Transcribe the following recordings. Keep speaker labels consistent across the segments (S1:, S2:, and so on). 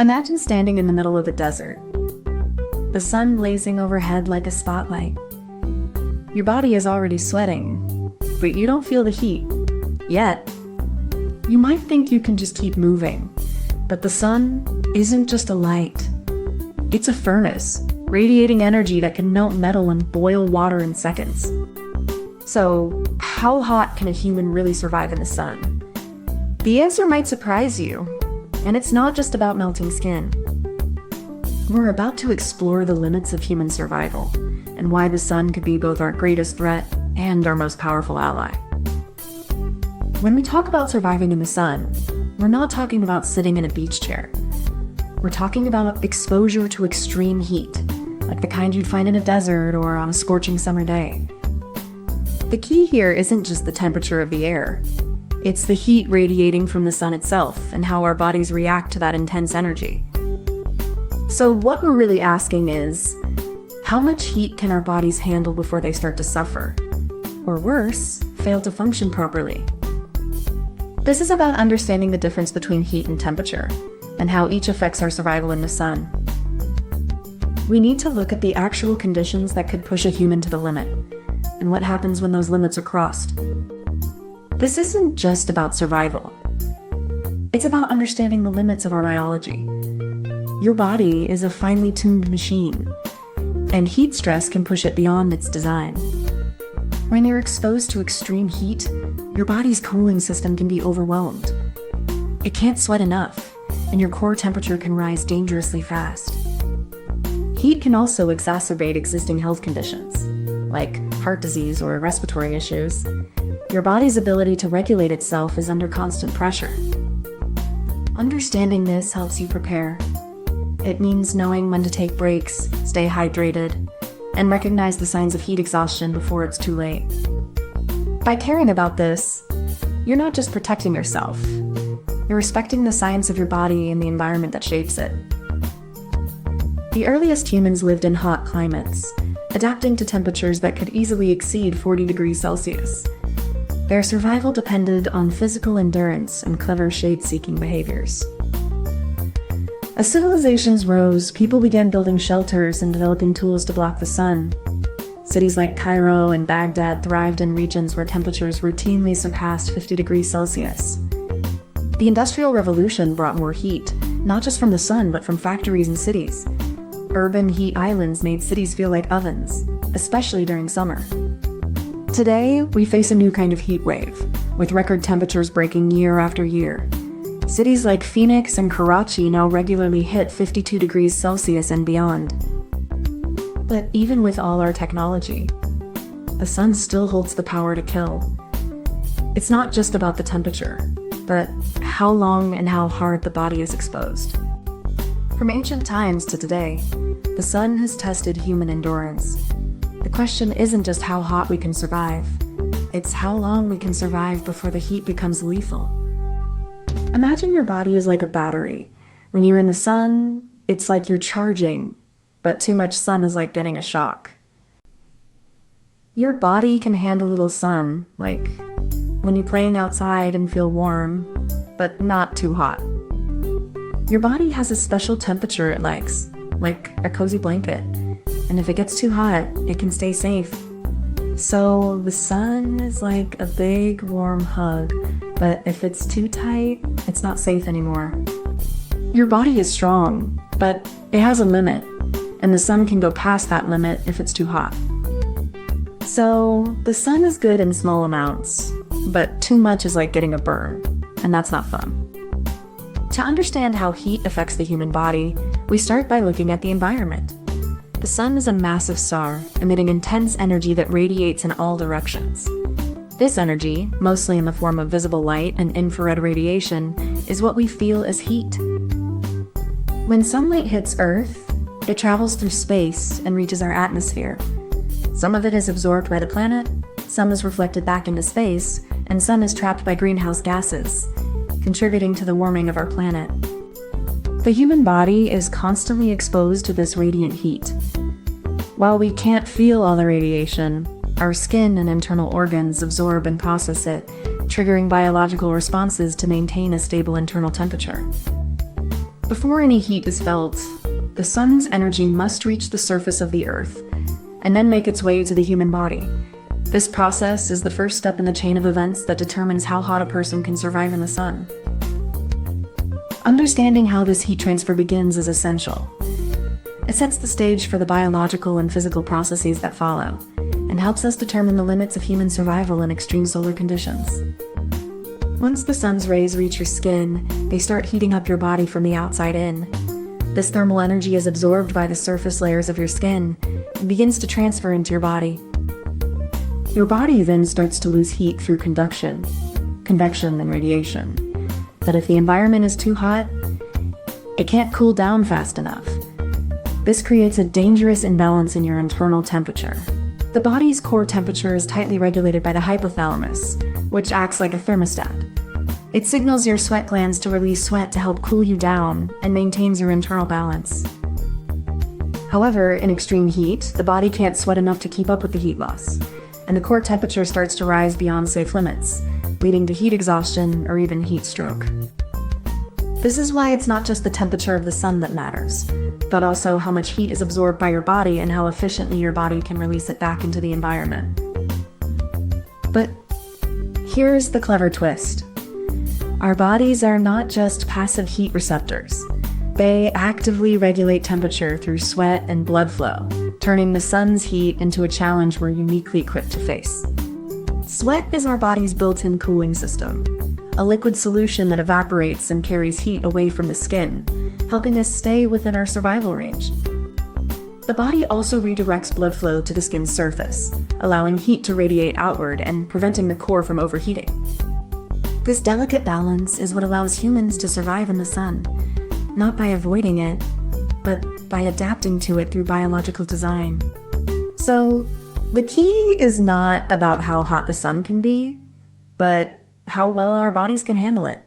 S1: Imagine standing in the middle of a desert, the sun blazing overhead like a spotlight. Your body is already sweating, but you don't feel the heat yet. You might think you can just keep moving, but the sun isn't just a light. It's a furnace, radiating energy that can melt metal and boil water in seconds. So, how hot can a human really survive in the sun? The answer might surprise you, and it's not just about melting skin. We're about to explore the limits of human survival, and why the sun could be both our greatest threat and our most powerful ally. When we talk about surviving in the sun, we're not talking about sitting in a beach chair. We're talking about exposure to extreme heat, like the kind you'd find in a desert or on a scorching summer day. The key here isn't just the temperature of the air. It's the heat radiating from the sun itself and how our bodies react to that intense energy. So what we're really asking is, how much heat can our bodies handle before they start to suffer? Or worse, fail to function properly? This is about understanding the difference between heat and temperature, and how each affects our survival in the sun. We need to look at the actual conditions that could push a human to the limit, and what happens when those limits are crossed. This isn't just about survival. It's about understanding the limits of our biology. Your body is a finely tuned machine, and heat stress can push it beyond its design. When you're exposed to extreme heat, your body's cooling system can be overwhelmed. It can't sweat enough, and your core temperature can rise dangerously fast. Heat can also exacerbate existing health conditions, like heart disease or respiratory issues. Your body's ability to regulate itself is under constant pressure. Understanding this helps you prepare. It means knowing when to take breaks, stay hydrated, and recognize the signs of heat exhaustion before it's too late. By caring about this, you're not just protecting yourself. You're respecting the science of your body and the environment that shapes it. The earliest humans lived in hot climates, adapting to temperatures that could easily exceed 40 degrees Celsius. Their survival depended on physical endurance and clever shade-seeking behaviors. As civilizations rose, people began building shelters and developing tools to block the sun. Cities like Cairo and Baghdad thrived in regions where temperatures routinely surpassed 50 degrees Celsius. The Industrial Revolution brought more heat, not just from the sun, but from factories and cities. Urban heat islands made cities feel like ovens, especially during summer. Today, we face a new kind of heat wave, with record temperatures breaking year after year. Cities like Phoenix and Karachi now regularly hit 52 degrees Celsius and beyond. But even with all our technology, the sun still holds the power to kill. It's not just about the temperature, but how long and how hard the body is exposed. From ancient times to today, the sun has tested human endurance. The question isn't just how hot we can survive, it's how long we can survive before the heat becomes lethal. Imagine your body is like a battery. When you're in the sun, it's like you're charging, but too much sun is like getting a shock. Your body can handle a little sun, like when you're playing outside and feel warm, but not too hot. Your body has a special temperature it likes, like a cozy blanket, and if it gets too hot, it can stay safe. So the sun is like a big warm hug, but if it's too tight, it's not safe anymore. Your body is strong, but it has a limit, and the sun can go past that limit if it's too hot. So the sun is good in small amounts, but too much is like getting a burn, and that's not fun. To understand how heat affects the human body, we start by looking at the environment. The sun is a massive star, emitting intense energy that radiates in all directions. This energy, mostly in the form of visible light and infrared radiation, is what we feel as heat. When sunlight hits Earth, it travels through space and reaches our atmosphere. Some of it is absorbed by the planet, some is reflected back into space, and some is trapped by greenhouse gases, contributing to the warming of our planet. The human body is constantly exposed to this radiant heat. While we can't feel all the radiation, our skin and internal organs absorb and process it, triggering biological responses to maintain a stable internal temperature. Before any heat is felt, the sun's energy must reach the surface of the earth and then make its way to the human body. This process is the first step in the chain of events that determines how hot a person can survive in the sun. Understanding how this heat transfer begins is essential. It sets the stage for the biological and physical processes that follow, and helps us determine the limits of human survival in extreme solar conditions. Once the sun's rays reach your skin, they start heating up your body from the outside in. This thermal energy is absorbed by the surface layers of your skin and begins to transfer into your body. Your body then starts to lose heat through convection, and radiation. But if the environment is too hot, it can't cool down fast enough. This creates a dangerous imbalance in your internal temperature. The body's core temperature is tightly regulated by the hypothalamus, which acts like a thermostat. It signals your sweat glands to release sweat to help cool you down and maintains your internal balance. However, in extreme heat, the body can't sweat enough to keep up with the heat loss, and the core temperature starts to rise beyond safe limits, leading to heat exhaustion or even heat stroke. This is why it's not just the temperature of the sun that matters, but also how much heat is absorbed by your body and how efficiently your body can release it back into the environment. But here's the clever twist. Our bodies are not just passive heat receptors. They actively regulate temperature through sweat and blood flow, turning the sun's heat into a challenge we're uniquely equipped to face. Sweat is our body's built-in cooling system, a liquid solution that evaporates and carries heat away from the skin, helping us stay within our survival range. The body also redirects blood flow to the skin's surface, allowing heat to radiate outward and preventing the core from overheating. This delicate balance is what allows humans to survive in the sun, not by avoiding it, but by adapting to it through biological design. So, the key is not about how hot the sun can be, but how well our bodies can handle it.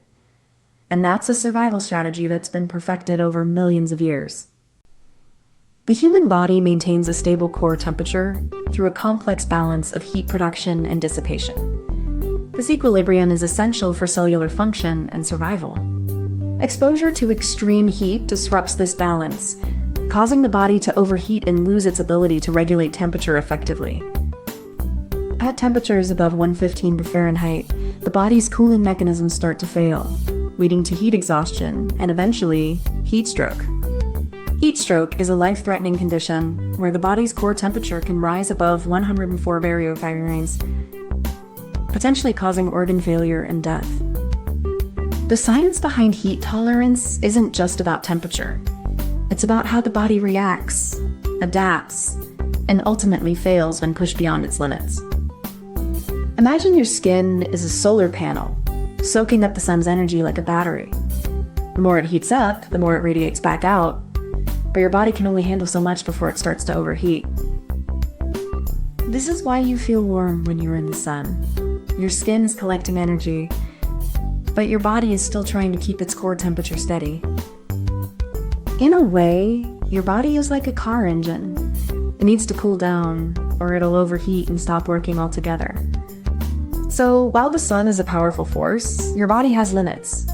S1: And that's a survival strategy that's been perfected over millions of years. The human body maintains a stable core temperature through a complex balance of heat production and dissipation. This equilibrium is essential for cellular function and survival. Exposure to extreme heat disrupts this balance, causing the body to overheat and lose its ability to regulate temperature effectively. At temperatures above 115 Fahrenheit, the body's cooling mechanisms start to fail, leading to heat exhaustion and eventually heat stroke. Heat stroke is a life-threatening condition where the body's core temperature can rise above 104 Fahrenheit, potentially causing organ failure and death. The science behind heat tolerance isn't just about temperature. It's about how the body reacts, adapts, and ultimately fails when pushed beyond its limits. Imagine your skin is a solar panel, soaking up the sun's energy like a battery. The more it heats up, the more it radiates back out, but your body can only handle so much before it starts to overheat. This is why you feel warm when you're in the sun. Your skin is collecting energy, but your body is still trying to keep its core temperature steady. In a way, your body is like a car engine. It needs to cool down, or it'll overheat and stop working altogether. So, while the sun is a powerful force, your body has limits,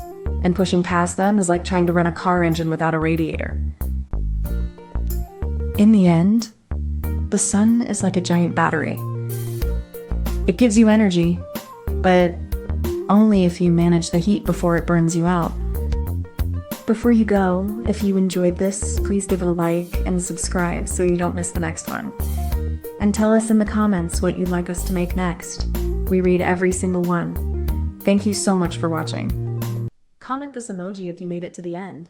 S1: and pushing past them is like trying to run a car engine without a radiator. In the end, the sun is like a giant battery. It gives you energy, but only if you manage the heat before it burns you out. Before you go, if you enjoyed this, please give it a like and subscribe so you don't miss the next one. And tell us in the comments what you'd like us to make next. We read every single one. Thank you so much for watching. Comment this emoji if you made it to the end.